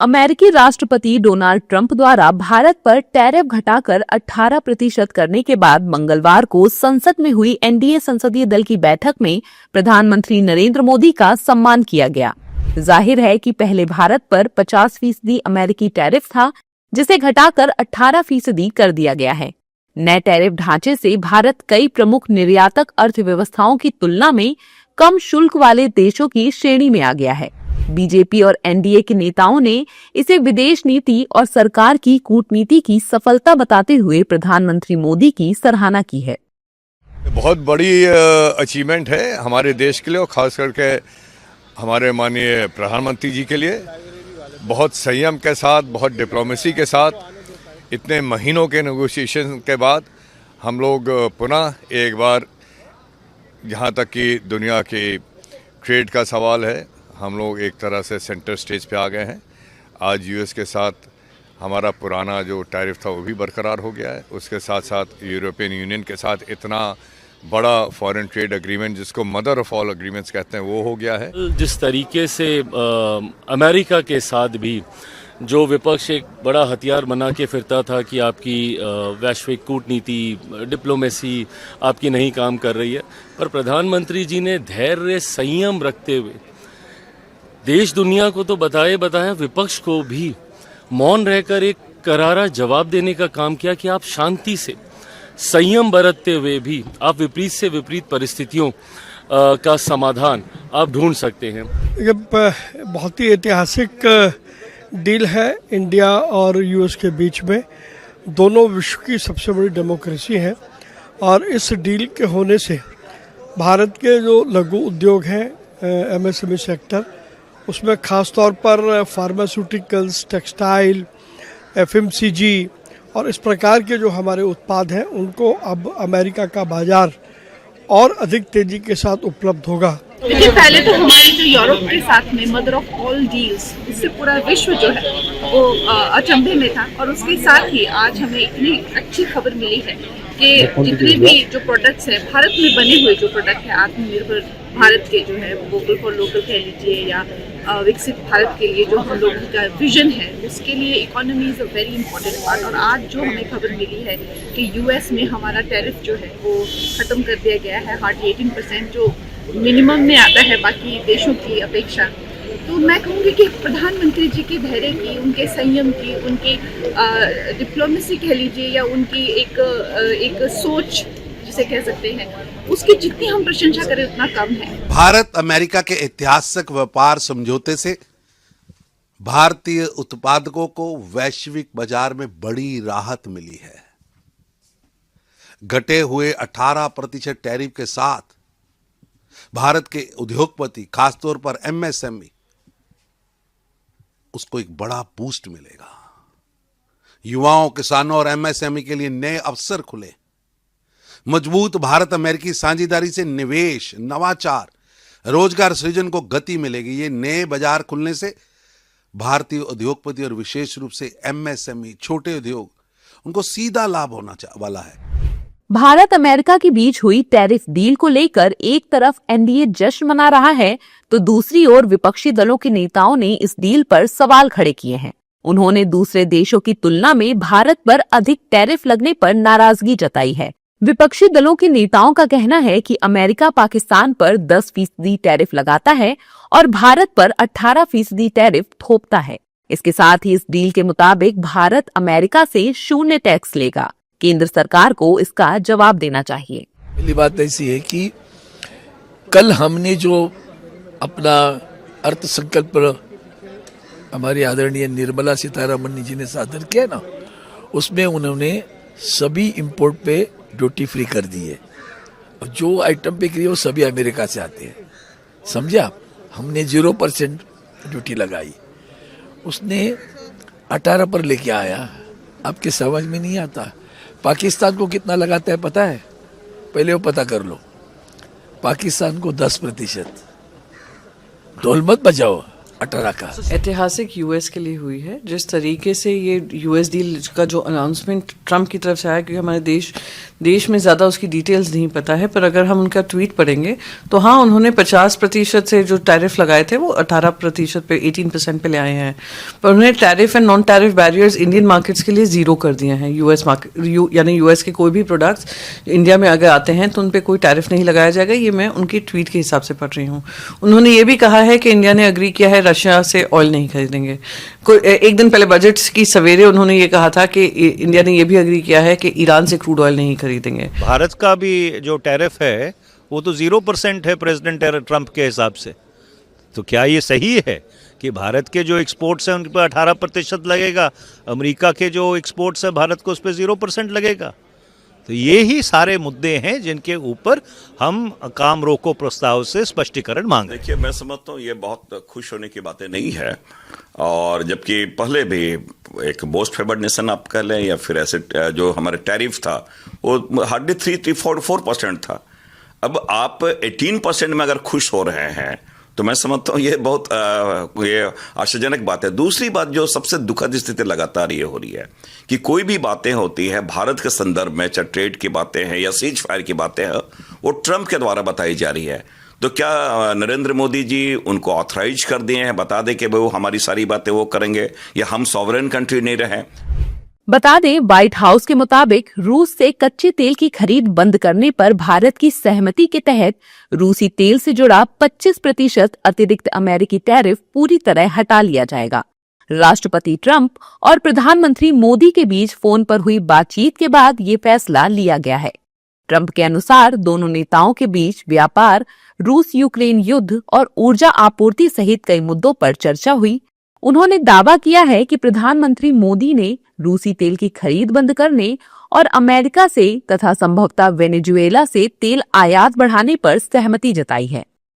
अमेरिकी राष्ट्रपति Donald Trump द्वारा भारत पर टैरिफ घटाकर 18% करने के बाद मंगलवार को संसद में हुई एनडीए संसदीय दल की बैठक में प्रधानमंत्री नरेंद्र मोदी का सम्मान किया गया। जाहिर है कि पहले भारत पर 50% अमेरिकी टैरिफ था, जिसे घटाकर 18% कर दिया गया है। नए टैरिफ ढांचे से भारत कई प्रमुख निर्यातक अर्थव्यवस्थाओं की तुलना में कम शुल्क वाले देशों की श्रेणी में आ गया है। बीजेपी और एनडीए के नेताओं ने इसे विदेश नीति और सरकार की कूटनीति की सफलता बताते हुए प्रधानमंत्री मोदी की सराहना की है। बहुत बड़ी अचीवमेंट है हमारे देश के लिए और खास करके हमारे माननीय प्रधानमंत्री जी के लिए। बहुत संयम के साथ, बहुत डिप्लोमेसी के साथ इतने महीनों के नेगोशिएशन के बाद हम लोग पुनः एक बार, जहाँ तक कि दुनिया की ट्रेड का सवाल है, हम लोग एक तरह से सेंटर स्टेज पे आ गए हैं। आज यूएस के साथ हमारा पुराना जो टैरिफ था वो भी बरकरार हो गया है। उसके साथ साथ यूरोपियन यूनियन के साथ इतना बड़ा फॉरेन ट्रेड एग्रीमेंट, जिसको मदर ऑफ ऑल एग्रीमेंट्स कहते हैं, वो हो गया है। जिस तरीके से अमेरिका के साथ भी जो विपक्ष एक बड़ा हथियार बना के फिरता था कि आपकी वैश्विक कूटनीति, डिप्लोमेसी आपकी नहीं काम कर रही है, पर प्रधानमंत्री जी ने धैर्य, संयम रखते हुए देश दुनिया को तो बताया, विपक्ष को भी मौन रहकर एक करारा जवाब देने का काम किया कि आप शांति से, संयम बरतते हुए भी आप विपरीत से विपरीत परिस्थितियों का समाधान आप ढूंढ सकते हैं। ये बहुत ही ऐतिहासिक डील है इंडिया और यूएस के बीच में। दोनों विश्व की सबसे बड़ी डेमोक्रेसी है और इस डील के होने से भारत के जो लघु उद्योग हैं, एमएसएमई सेक्टर, उसमें ख़ास तौर पर फार्मास्यूटिकल्स, टेक्सटाइल, एफएमसीजी और इस प्रकार के जो हमारे उत्पाद हैं, उनको अब अमेरिका का बाजार और अधिक तेजी के साथ उपलब्ध होगा। देखिए, पहले तो हमारे जो यूरोप के साथ में मदर ऑफ ऑल डील्स, इससे पूरा विश्व जो है वो अचंभे में था। और उसके साथ ही आज हमें इतनी अच्छी खबर मिली है कि जितने भी जो प्रोडक्ट्स हैं, भारत में बने हुए जो प्रोडक्ट हैं, आत्मनिर्भर भारत के जो है, वोकल फॉर लोकल कह लीजिए या विकसित भारत के लिए जो हम लोगों का विजन है, उसके लिए economy is a very important part. और आज जो हमें खबर मिली है कि यूएस में हमारा टैरिफ जो है वो ख़त्म कर दिया गया है, हार्डली 18%, जो मिनिमम में आता है बाकी देशों की अपेक्षा। तो मैं कहूँगी कि प्रधानमंत्री जी के धैर्य की, उनके संयम की, उनकी डिप्लोमेसी कह लीजिए या उनकी एक सोच जिसे कह सकते हैं, उसकी जितनी हम प्रशंसा करें उतना कम है। भारत अमेरिका के ऐतिहासिक व्यापार समझौते से भारतीय उत्पादकों को वैश्विक बाजार में बड़ी राहत मिली है। घटे हुए 18% टैरिफ के साथ भारत के उद्योगपति, खासतौर पर एमएसएमई, उसको एक बड़ा बूस्ट मिलेगा। युवाओं, किसानों और एमएसएमई के लिए नए अवसर खुले। मजबूत भारत अमेरिकी साझेदारी से निवेश, नवाचार, रोजगार सृजन को गति मिलेगी। ये नए बाजार खुलने से भारतीय उद्योगपति और विशेष रूप से एमएसएमई, छोटे उद्योग, उनको सीधा लाभ होना वाला है। भारत अमेरिका के बीच हुई टैरिफ डील को लेकर एक तरफ एनडीए जश्न मना रहा है, तो दूसरी ओर विपक्षी दलों के नेताओं ने इस डील पर सवाल खड़े किए हैं। उन्होंने दूसरे देशों की तुलना में भारत पर अधिक टैरिफ लगने पर नाराजगी जताई है। विपक्षी दलों के नेताओं का कहना है कि अमेरिका पाकिस्तान पर 10% टैरिफ लगाता है और भारत पर 18% टैरिफ थोपता है। इसके साथ ही इस डील के मुताबिक भारत अमेरिका से 0 टैक्स लेगा। केंद्र सरकार को इसका जवाब देना चाहिए। पहली बात ऐसी है कि कल हमने जो अपना अर्थ संकल्प हमारी आदरणीय निर्मला सीतारमण जी ने सादर किया ना, उसमें उन्होंने सभी इंपोर्ट पे ड्यूटी फ्री कर दी है। और जो आइटम पे करी वो सभी अमेरिका से आते हैं, समझे आप। हमने 0% ड्यूटी लगाई, उसने 18 पर लेके आया। आपके समझ में नहीं आता पाकिस्तान को कितना लगाता है, पता है? पहले वो पता कर लो। पाकिस्तान को 10%। ढोल मत बजाओ, 18 का। ऐतिहासिक यूएस के लिए हुई है। जिस तरीके से ये यूएस डील का जो अनाउंसमेंट ट्रंप की तरफ से आया, क्योंकि हमारे देश में ज़्यादा उसकी डिटेल्स नहीं पता है, पर अगर हम उनका ट्वीट पढ़ेंगे तो हाँ, उन्होंने 50% से जो टैरिफ लगाए थे वो 18% पे 18% पे ले आए हैं, पर उन्होंने tariff and non tariff barriers Indian markets के लिए ज़ीरो कर दिए हैं। यूएस मार्केट यानी यूएस के कोई भी प्रोडक्ट्स इंडिया में अगर आते हैं तो उन पर कोई टैरिफ नहीं लगाया जाएगा। ये मैं उनकी ट्वीट के हिसाब से पढ़ रही हूँ। उन्होंने ये भी कहा है कि इंडिया ने अग्री किया है रशिया से ऑयल नहीं खरीदेंगे। एक दिन पहले बजट की सवेरे उन्होंने ये कहा था कि इंडिया ने ये भी अग्री किया है कि ईरान से क्रूड ऑयल नहीं खरीदेंगे। भारत का भी जो टैरिफ है वो तो 0% है प्रेसिडेंट ट्रंप के हिसाब से। तो क्या ये सही है कि भारत के जो एक्सपोर्ट्स हैं उन पर 18% लगेगा, अमेरिका के जो एक्सपोर्ट्स हैं भारत को उस पर 0% लगेगा? तो ये ही सारे मुद्दे हैं जिनके ऊपर हम काम रोको प्रस्ताव से स्पष्टीकरण मांग रहे हैं। देखिए, मैं समझता हूँ ये बहुत खुश होने की बातें नहीं है, और जबकि पहले भी एक मोस्ट फेवर्ड नेशन आप कह लें या फिर ऐसे जो हमारे टैरिफ था वो हार्डली 3-4% था। अब आप 18% में अगर खुश हो रहे हैं तो मैं समझता हूँ ये बहुत ये आश्चर्यजनक बात है। दूसरी बात जो सबसे दुखद स्थिति लगातार ये हो रही है कि कोई भी बातें होती है भारत के संदर्भ में, चाहे ट्रेड की बातें हैं या सीज फायर की बातें हैं, वो ट्रंप के द्वारा बताई जा रही है। तो क्या नरेंद्र मोदी जी उनको ऑथराइज कर दिए हैं, बता दें कि वो हमारी सारी बातें वो करेंगे, या हम सॉवरेन कंट्री नहीं रहे? बता दें, व्हाइट हाउस के मुताबिक रूस से कच्चे तेल की खरीद बंद करने पर भारत की सहमति के तहत रूसी तेल से जुड़ा 25% अतिरिक्त अमेरिकी टैरिफ पूरी तरह हटा लिया जाएगा। राष्ट्रपति ट्रंप और प्रधानमंत्री मोदी के बीच फोन पर हुई बातचीत के बाद ये फैसला लिया गया है। ट्रंप के अनुसार दोनों नेताओं के बीच व्यापार, रूस यूक्रेन युद्ध और ऊर्जा आपूर्ति सहित कई मुद्दों पर चर्चा हुई। उन्होंने दावा किया है कि प्रधानमंत्री मोदी ने रूसी तेल की खरीद बंद करने और अमेरिका से तथा संभवतः वेनेजुएला से तेल आयात बढ़ाने पर सहमति जताई है।